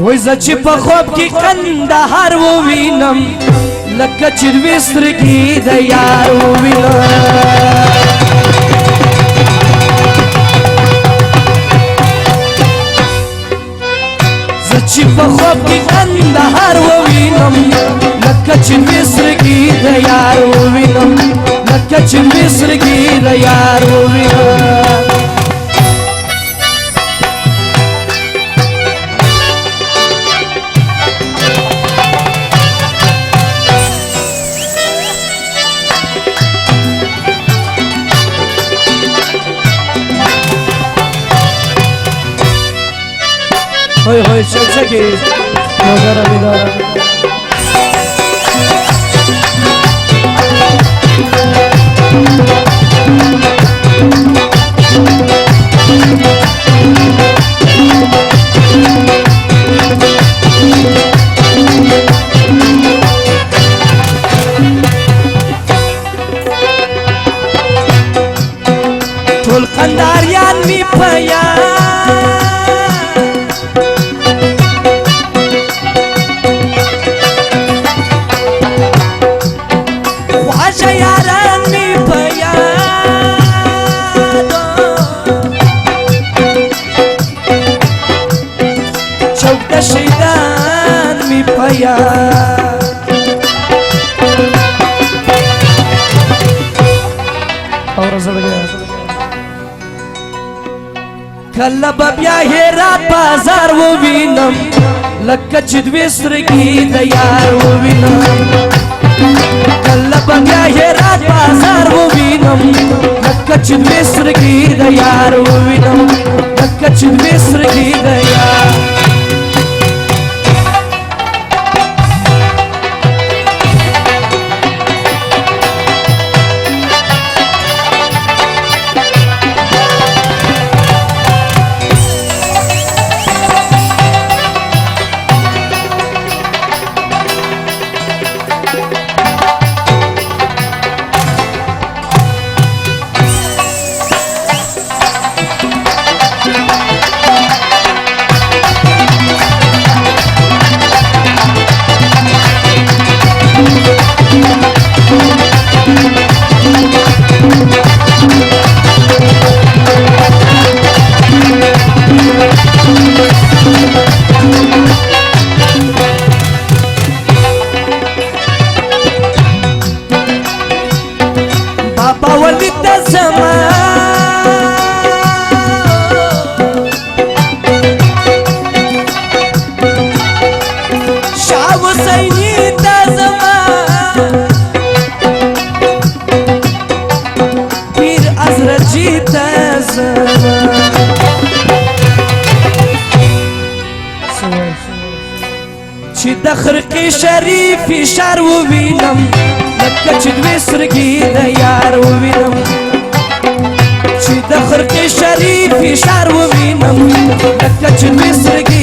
وای زچ په خوب کې کندهار ووینم لکه چې دوې سترګې د یار ووینم زچ په خوب کې کندهار ووینم لکه چې دوې سترګې د یار ووینم لکه چې دوې سترګې د یار ووینم होय होय शक्की नजारा बिदारा ټول قنداریان می پیا شیطان می پیا اور زړه کله بیا هرات بازار ووینم لکه چې دوې سترګې د یار ووینم کله بیا هرات بازار ووینم لکه چې دوې سترګې د یار ووینم لکه چې دوې سترګې د یار چې د خرقې شریف اشار ووینم لکه چې دوې سترګې د یار ووینم چې د خرقې شریف اشار ووینم لکه چې دوې سترګې